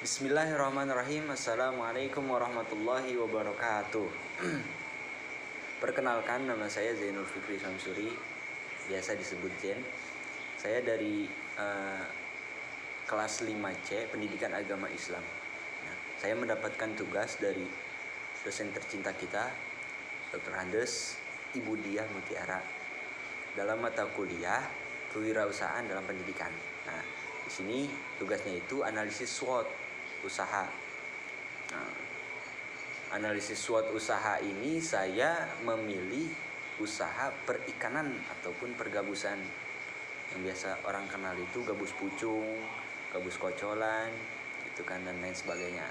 Bismillahirrahmanirrahim. Assalamualaikum warahmatullahi wabarakatuh. Perkenalkan, nama saya Zainul Fikri Samsuri, biasa disebut Zen. Saya dari kelas 5C Pendidikan Agama Islam. Nah, saya mendapatkan tugas dari dosen tercinta kita, Dr. Andes Ibu Diah Mutiara, dalam mata kuliah Kewirausahaan dalam Pendidikan. Nah, di sini tugasnya itu analisis SWOT usaha. Nah, analisis SWOT usaha ini saya memilih usaha perikanan ataupun pergabusan yang biasa orang kenal itu gabus pucung, gabus kocolan, gitu kan, dan lain sebagainya.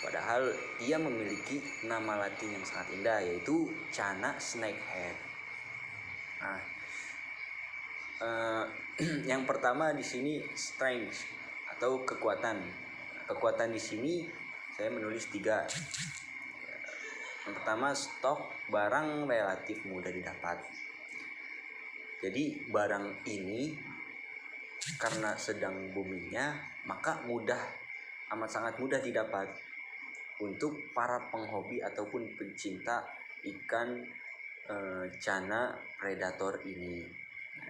Padahal ia memiliki nama latin yang sangat indah, yaitu Channa snakehead. Nah, yang pertama di sini strength atau kekuatan. Kekuatan di sini saya menulis 3. Yang pertama, stok barang relatif mudah didapat. Jadi barang ini karena sedang boomingnya, maka amat sangat mudah didapat untuk para penghobi ataupun pencinta ikan Channa predator ini.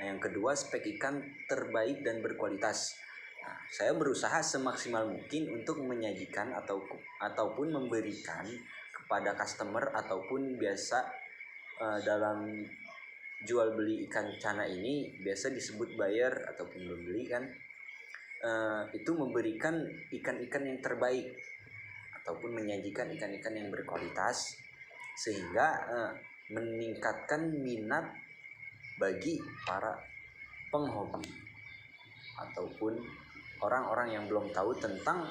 Nah, yang kedua, spek ikan terbaik dan berkualitas. Nah, saya berusaha semaksimal mungkin untuk menyajikan ataupun memberikan kepada customer ataupun biasa dalam jual beli ikan Channa ini biasa disebut buyer ataupun pembeli kan, itu memberikan ikan-ikan yang terbaik ataupun menyajikan ikan-ikan yang berkualitas sehingga meningkatkan minat bagi para penghobi ataupun orang-orang yang belum tahu tentang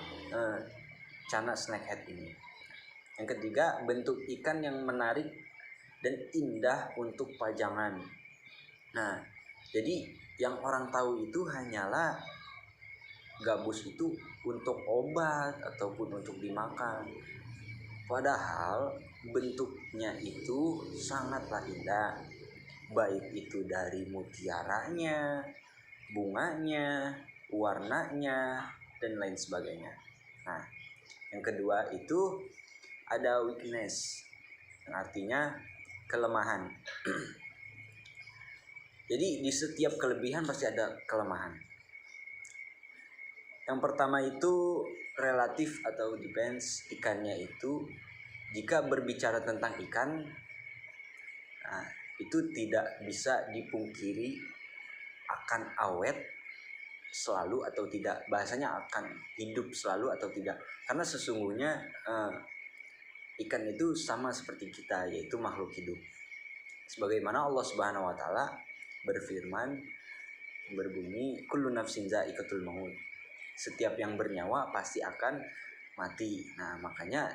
Channa snakehead ini. Yang ketiga, bentuk ikan yang menarik dan indah untuk pajangan. Nah, jadi yang orang tahu itu hanyalah gabus itu untuk obat ataupun untuk dimakan. Padahal bentuknya itu sangatlah indah. Baik itu dari mutiaranya, bunganya, warnanya, dan lain sebagainya. Nah, yang kedua itu ada weakness, yang artinya kelemahan. Jadi di setiap kelebihan pasti ada kelemahan. Yang pertama itu relatif atau depends ikannya itu. Jika berbicara tentang ikan, nah, itu tidak bisa dipungkiri akan awet selalu atau tidak, bahasanya akan hidup selalu atau tidak, karena sesungguhnya ikan itu sama seperti kita, yaitu makhluk hidup. Sebagaimana Allah Subhanahu wa taala berfirman, berbunyi kullu nafsin za'iqatul maut, setiap yang bernyawa pasti akan mati. Nah, makanya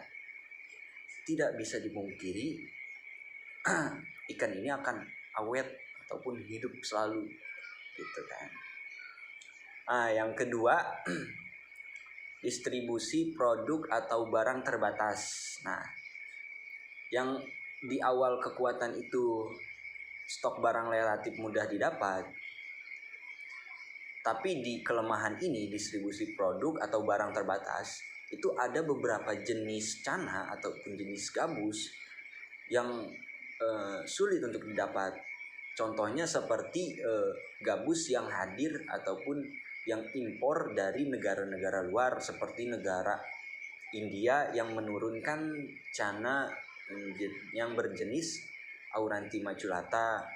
tidak bisa dipungkiri ikan ini akan awet ataupun hidup selalu, gitu kan. Nah, yang kedua, distribusi produk atau barang terbatas. Nah, yang di awal kekuatan itu stok barang relatif mudah didapat, tapi di kelemahan ini distribusi produk atau barang terbatas, itu ada beberapa jenis Channa ataupun jenis gabus yang sulit untuk didapat. Contohnya seperti gabus yang hadir ataupun yang impor dari negara-negara luar, seperti negara India yang menurunkan Channa yang berjenis Auranti maculata,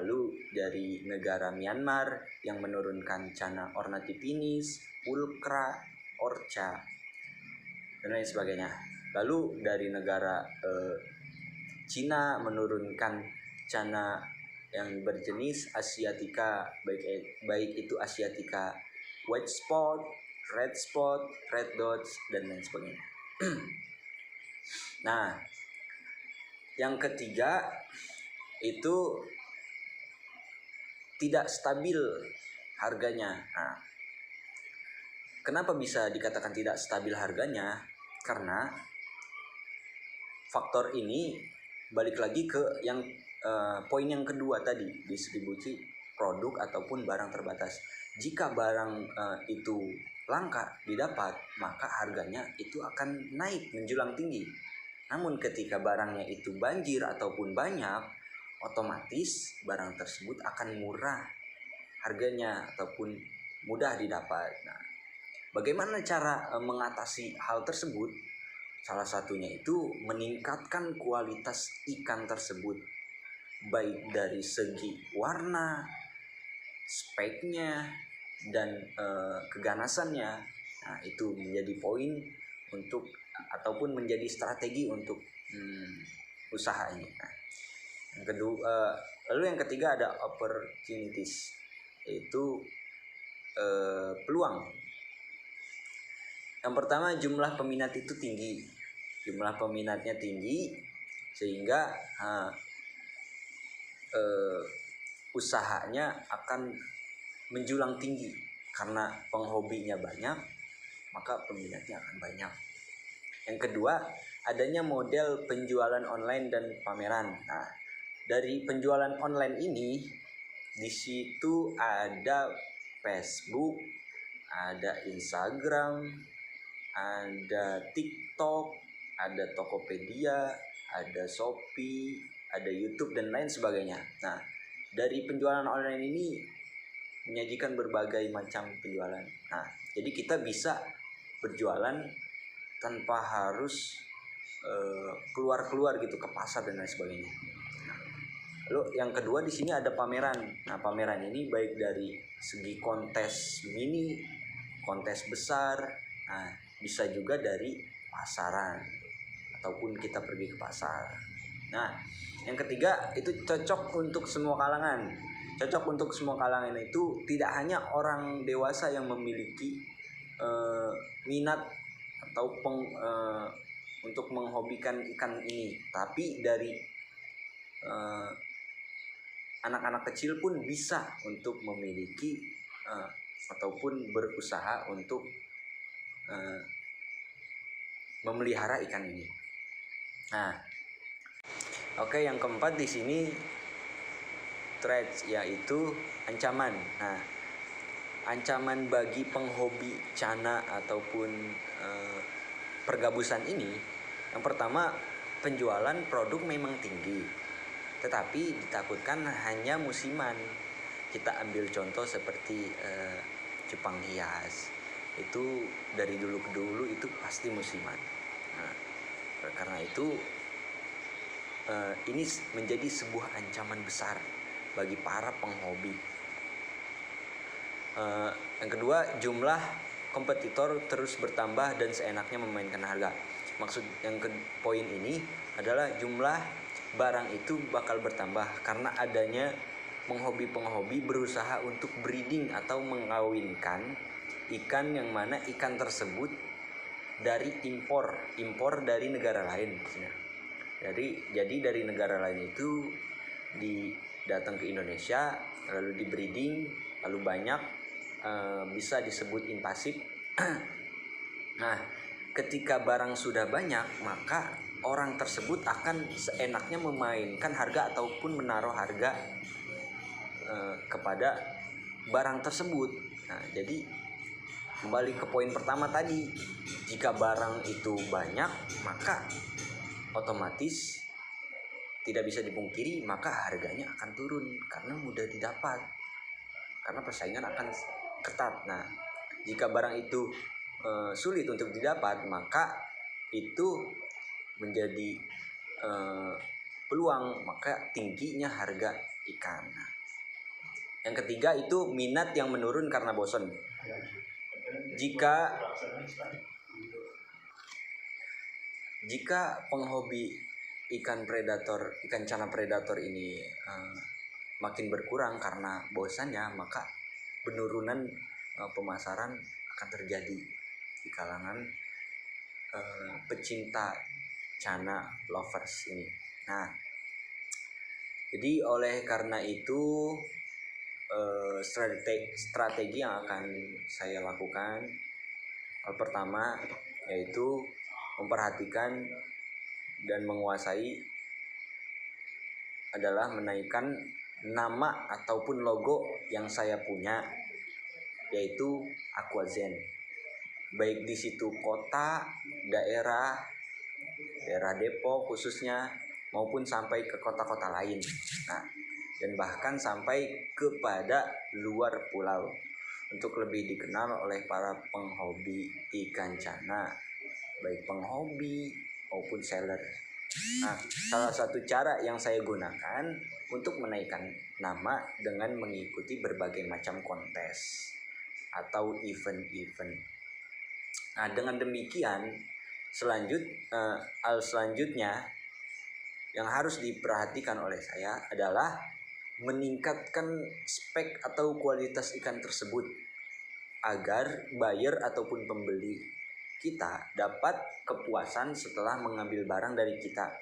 lalu dari negara Myanmar yang menurunkan Channa ornathipinis, pulchra, orca, dan lain sebagainya. Lalu dari negara Cina menurunkan Channa yang berjenis Asiatica, baik itu Asiatica white spot, red dots, dan lain sebagainya. Nah, yang ketiga itu tidak stabil harganya. Nah, kenapa bisa dikatakan tidak stabil harganya? Karena faktor ini balik lagi ke yang poin yang kedua tadi, distribusi produk ataupun barang terbatas. Jika barang itu langka didapat, maka harganya itu akan naik menjulang tinggi. Namun ketika barangnya itu banjir ataupun banyak, otomatis barang tersebut akan murah harganya ataupun mudah didapat. Nah, bagaimana cara mengatasi hal tersebut? Salah satunya itu meningkatkan kualitas ikan tersebut, baik dari segi warna, speknya, dan keganasannya. Nah, itu menjadi poin untuk ataupun menjadi strategi untuk usaha ini. Nah, yang kedua, lalu yang ketiga ada opportunities, yaitu peluang. Yang pertama, jumlah peminat itu tinggi. Jumlah peminatnya tinggi sehingga usahanya akan menjulang tinggi karena penghobinya banyak, maka peminatnya akan banyak. Yang kedua, adanya model penjualan online dan pameran. Nah, dari penjualan online ini, di situ ada Facebook, ada Instagram, ada TikTok, ada Tokopedia, ada Shopee, ada YouTube dan lain sebagainya. Nah, dari penjualan online ini menyajikan berbagai macam penjualan. Nah, jadi kita bisa berjualan tanpa harus keluar gitu ke pasar dan lain sebagainya. Lalu yang kedua di sini ada pameran. Nah, pameran ini baik dari segi kontes mini, kontes besar, nah bisa juga dari pasaran ataupun kita pergi ke pasar. Nah, yang ketiga itu cocok untuk semua kalangan. Cocok untuk semua kalangan itu tidak hanya orang dewasa yang memiliki minat atau untuk menghobikan ikan ini, tapi dari anak-anak kecil pun bisa untuk memiliki ataupun berusaha untuk memelihara ikan ini. Nah, oke, yang keempat di sini threats, yaitu ancaman. Nah, ancaman bagi penghobi cana ataupun pergabusan ini, yang pertama, penjualan produk memang tinggi, tetapi ditakutkan hanya musiman. Kita ambil contoh seperti cupang hias, itu dari dulu ke dulu itu pasti musiman. Nah, karena itu ini menjadi sebuah ancaman besar bagi para penghobi. Yang kedua, jumlah kompetitor terus bertambah dan seenaknya memainkan harga. Maksud yang ke poin ini adalah jumlah barang itu bakal bertambah karena adanya penghobi berusaha untuk breeding atau mengawinkan ikan, yang mana ikan tersebut dari impor dari negara lain. Jadi dari negara lain itu datang ke Indonesia, lalu di breeding, lalu banyak, bisa disebut invasif. Nah, ketika barang sudah banyak, maka orang tersebut akan seenaknya memainkan harga ataupun menaruh harga kepada barang tersebut. Nah, jadi kembali ke poin pertama tadi, jika barang itu banyak, maka otomatis tidak bisa dipungkiri, maka harganya akan turun karena mudah didapat, karena persaingan akan ketat. Nah, jika barang itu sulit untuk didapat, maka itu menjadi peluang, maka tingginya harga ikan. Nah, yang ketiga itu minat yang menurun karena bosan. Jika penghobi ikan cana predator ini makin berkurang karena bosannya, maka penurunan pemasaran akan terjadi di kalangan pecinta cana lovers ini. Nah, jadi oleh karena itu strategi yang akan saya lakukan, hal pertama yaitu memperhatikan dan menguasai adalah menaikkan nama ataupun logo yang saya punya, yaitu Aquazen. baik di situ kota, daerah Depok khususnya, maupun sampai ke kota-kota lain. Nah, dan bahkan sampai kepada luar pulau untuk lebih dikenal oleh para penghobi ikan cana, baik penghobi maupun seller. Nah, salah satu cara yang saya gunakan untuk menaikkan nama dengan mengikuti berbagai macam kontes atau event-event. Nah, dengan demikian selanjutnya yang harus diperhatikan oleh saya adalah meningkatkan spek atau kualitas ikan tersebut agar buyer ataupun pembeli kita dapat kepuasan setelah mengambil barang dari kita.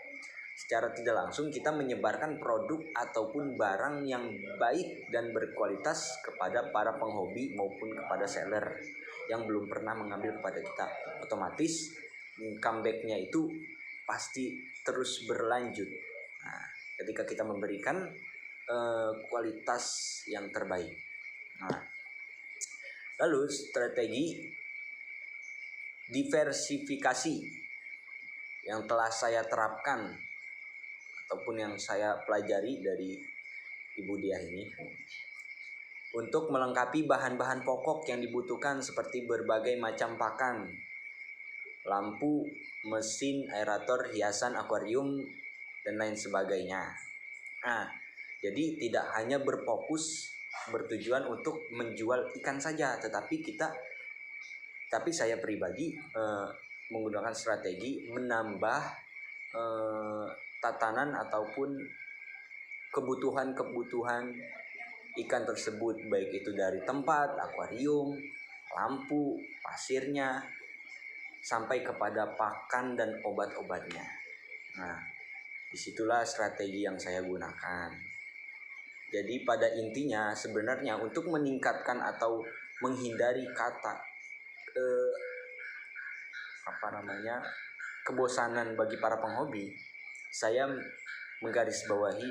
Secara tidak langsung kita menyebarkan produk ataupun barang yang baik dan berkualitas kepada para penghobi maupun kepada seller yang belum pernah mengambil kepada kita. Otomatis comebacknya itu pasti terus berlanjut. Nah, ketika kita memberikan kualitas yang terbaik. Nah, lalu strategi diversifikasi yang telah saya terapkan ataupun yang saya pelajari dari Ibu Diah ini untuk melengkapi bahan-bahan pokok yang dibutuhkan seperti berbagai macam pakan, lampu, mesin, aerator, hiasan, akuarium, dan lain sebagainya. Nah, jadi tidak hanya bertujuan untuk menjual ikan saja, tetapi saya pribadi menggunakan strategi menambah tatanan ataupun kebutuhan ikan tersebut, baik itu dari tempat, akuarium, lampu, pasirnya, sampai kepada pakan dan obat-obatnya. Nah, disitulah strategi yang saya gunakan. Jadi pada intinya sebenarnya untuk meningkatkan atau menghindari kebosanan bagi para penghobi, saya menggarisbawahi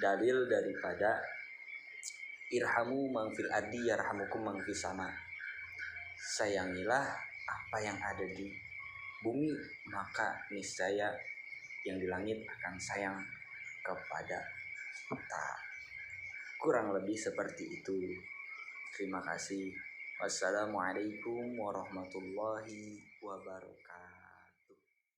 dalil daripada irhamu man fil ardi yarhamukum man fis sama. Sayangilah apa yang ada di bumi, maka niscaya yang di langit akan sayang kepada kita. Kurang lebih seperti itu. Terima kasih. Wassalamualaikum warahmatullahi wabarakatuh.